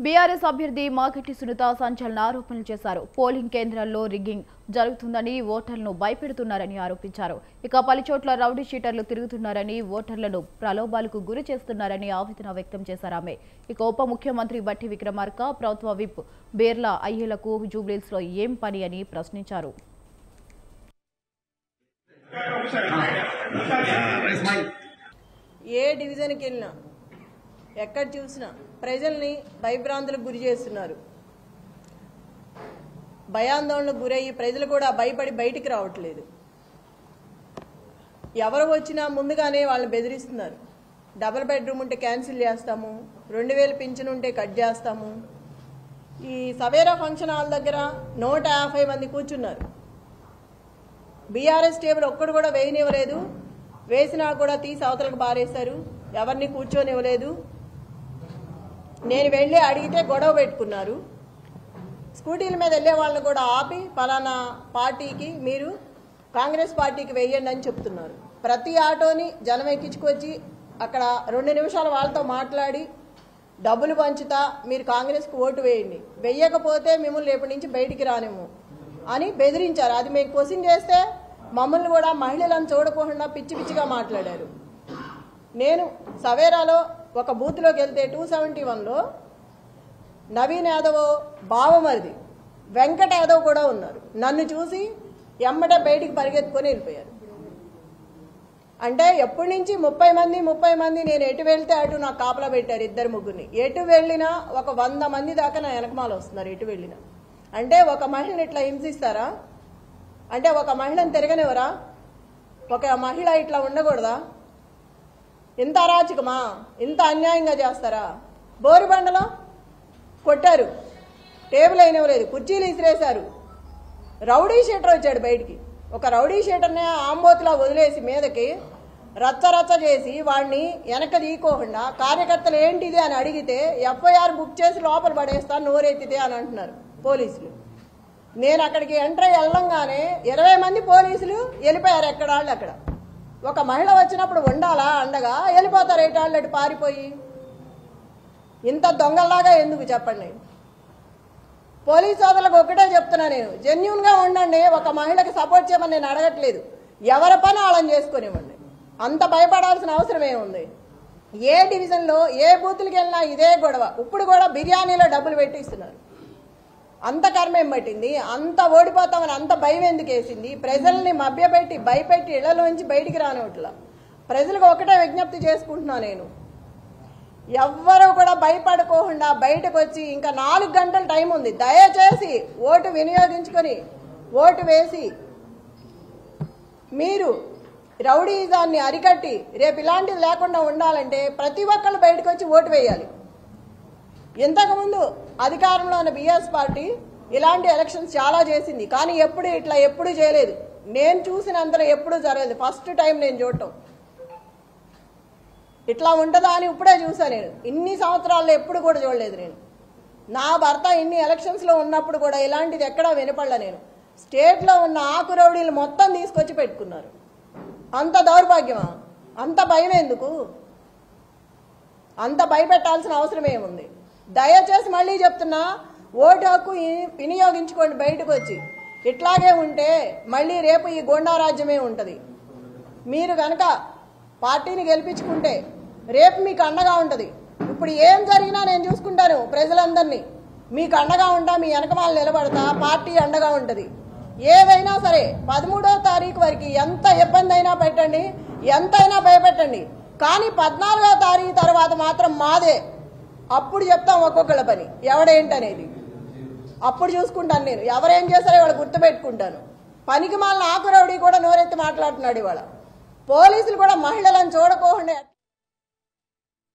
BRS అభ్యర్థి మాగంటి సునీత సంచలన ఆరోపణలు చేశారు. పోలింగ్ కేంద్రాల్లో రిగ్గింగ్ జరుగుతుందని, ఓటర్లను భయపెడుతున్నారని ఆరోపించారు. ఇక పలుచోట్ల రౌడీ షీటర్లు తిరుగుతున్నారని, ఓటర్లను ప్రలోభాలకు గురి చేస్తున్నారని ఆవేదన వ్యక్తం చేశారు ఆమె. ఇక ఉప ముఖ్యమంత్రి బట్టి విక్రమార్క, ప్రభుత్వ విప్ బేర్ల అయ్యలకు జూబ్లీహిల్స్ లో ఏం పని అని ప్రశ్నించారు. ఏ డివిజన్కి వెళ్ళినా ఎక్కడ చూసినా ప్రజల్ని భయభ్రాంతులకు గురి చేస్తున్నారు. భయాందోళనకు గురయ్యి ప్రజలు కూడా భయపడి బయటికి రావట్లేదు. ఎవరు వచ్చినా ముందుగానే వాళ్ళని బెదిరిస్తున్నారు. డబుల్ బెడ్రూమ్ ఉంటే క్యాన్సిల్ చేస్తాము, 2000 పింఛన్ ఉంటే కట్ చేస్తాము. ఈ సవేరా ఫంక్షన్ హాల్ దగ్గర 150 మంది కూర్చున్నారు. బీఆర్ఎస్ టేబుల్ ఒక్కడు కూడా వేయనివ్వలేదు. వేసినా కూడా తీసి అవతలకు బారేశారు. ఎవరిని కూర్చొనివ్వలేదు. నేను వెళ్ళి అడిగితే గొడవ పెట్టుకున్నారు. స్కూటీల మీద వెళ్ళే వాళ్ళని కూడా ఆపి ఫలానా పార్టీకి మీరు కాంగ్రెస్ పార్టీకి వేయండి అని చెప్తున్నారు. ప్రతి ఆటోని జనం ఎక్కించుకొచ్చి అక్కడ 2 నిమిషాలు వాళ్ళతో మాట్లాడి డబ్బులు పంచుతా మీరు కాంగ్రెస్కి ఓటు వేయండి, వెయ్యకపోతే మిమ్మల్ని రేపటి నుంచి బయటికి రానేమో అని బెదిరించారు. అది మేము క్వశ్చన్ చేస్తే మమ్మల్ని కూడా మహిళలను చూడకుండా పిచ్చి పిచ్చిగా మాట్లాడారు. నేను సవేరాలో ఒక బూత్లోకి వెళ్తే 271లో నవీన్ యాదవ్ బావమరిది వెంకట యాదవ్ కూడా ఉన్నారు. నన్ను చూసి ఎమ్మటే బయటికి పరిగెత్తుకొని వెళ్ళిపోయారు. అంటే ఎప్పటి నుంచి 30 మంది నేను ఎటు వెళ్తే అటు నాకు కాపలా పెట్టారు. 2-3 ఎటు వెళ్ళినా ఒక 100 మంది దాకా నా వెనకమాల వస్తున్నారు. ఎటు వెళ్ళినా అంటే ఒక మహిళని ఇట్లా హింసిస్తారా? అంటే ఒక మహిళను తిరగనివరా? ఒక మహిళ ఇట్లా ఉండకూడదా? ఇంత అరాచకమా? ఇంత అన్యాయంగా చేస్తారా? బోరుబండలో కొట్టారు, టేబుల్ అయినవలేదు, కుర్చీలు ఇసిరేశారు. రౌడీ షీటర్ వచ్చాడు బయటికి. ఒక రౌడీ షీటర్ని ఆంబోతులా వదిలేసి మీదకి రచ్చ చేసి వాడిని వెనక తీయకోకుండా కార్యకర్తలు ఏంటిది అని అడిగితే ఎఫ్ఐఆర్ బుక్ చేసి లోపల పడేస్తాను నోరెత్తితే అని అంటున్నారు పోలీసులు. నేను అక్కడికి ఎంటర్ అయ్యి వెళ్ళంగానే 20 మంది పోలీసులు వెళ్ళిపోయారు. ఎక్కడ వాళ్ళు అక్కడ. ఒక మహిళ వచ్చినప్పుడు ఉండాలా అండగా? వెళ్ళిపోతారు ఏటాళ్ళు అటు పారిపోయి. ఇంత దొంగల్లాగా ఎందుకు చెప్పండి? పోలీస్ సోదరులకు ఒకటే చెప్తున్నా, నేను జెన్యూన్గా ఉండండి. ఒక మహిళకి సపోర్ట్ చేయమని నేను అడగట్లేదు. ఎవరి పని వాళ్ళని చేసుకునివ్వండి. అంత భయపడాల్సిన అవసరం ఏముంది? ఏ డివిజన్లో ఏ బూతులకి వెళ్ళినా ఇదే గొడవ. ఇప్పుడు కూడా బిర్యానీలో డబ్బులు పెట్టిస్తున్నారు. అంత కర్మేం పట్టింది? అంత ఓడిపోతామని అంత భయం ఎందుకు వేసింది? ప్రజల్ని మభ్యపెట్టి భయపెట్టి ఇళ్లలోంచి బయటికి రానివట్లా. ప్రజలకు ఒకటే విజ్ఞప్తి చేసుకుంటున్నా, నేను ఎవ్వరూ కూడా భయపడుకోకుండా బయటకు వచ్చి ఇంకా 4 గంటల టైం ఉంది. దయచేసి ఓటు వినియోగించుకొని ఓటు వేసి మీరు రౌడీజాన్ని అరికట్టి రేపు ఇలాంటిది లేకుండా ఉండాలంటే ప్రతి ఒక్కళ్ళు బయటకు వచ్చి ఓటు వేయాలి. ఇంతకుముందు అధికారంలో ఉన్న బీఆర్ఎస్ పార్టీ ఇలాంటి ఎలక్షన్స్ చాలా చేసింది, కానీ ఎప్పుడు చేయలేదు. నేను చూసినంతలో ఎప్పుడూ జరగలేదు. ఫస్ట్ టైం నేను చూడటం. ఇట్లా ఉంటుందా అని ఇప్పుడే చూసా. నేను ఇన్ని సంవత్సరాల్లో ఎప్పుడు కూడా చూడలేదు. నేను నా భర్త ఇన్ని ఎలక్షన్స్లో ఉన్నప్పుడు కూడా ఇలాంటిది ఎక్కడా వినపడలే. నేను స్టేట్లో ఉన్న ఆకు రౌడీలు మొత్తం తీసుకొచ్చి పెట్టుకున్నారు. అంత దౌర్భాగ్యమా? అంత భయం ఎందుకు? అంత భయపెట్టాల్సిన అవసరం ఏముంది? దయచేసి మళ్ళీ చెప్తున్నా, ఓటు హక్కు వినియోగించుకోండి బయటకు వచ్చి. ఇట్లాగే ఉంటే మళ్ళీ రేపు ఈ గోండారాజ్యమే ఉంటుంది. మీరు కనుక పార్టీని గెలిపించుకుంటే రేపు మీకు అండగా ఉంటుంది. ఇప్పుడు ఏం జరిగినా నేను చూసుకుంటాను. ప్రజలందరినీ మీకు అండగా ఉంటా, మీ వెనకమాల నిలబడతా, పార్టీ అండగా ఉంటుంది. ఏదైనా సరే 13వ తారీఖు వరకు ఎంత ఇబ్బంది అయినా పెట్టండి, ఎంతైనా భయపెట్టండి, కానీ 14వ తారీఖు తర్వాత మాత్రం మాదే. అప్పుడు చెప్తాం ఒక్కొక్కళ్ళ పని ఎవడేంటనేది. అప్పుడు చూసుకుంటాను. నేను ఎవరేం చేశారో ఇవాళ గుర్తుపెట్టుకుంటాను. పనికి మాలిన ఆకురౌడీ కూడా నోరెత్తి మాట్లాడుతున్నాడు ఇవాళ. పోలీసులు కూడా మహిళలను చూడకోకుండా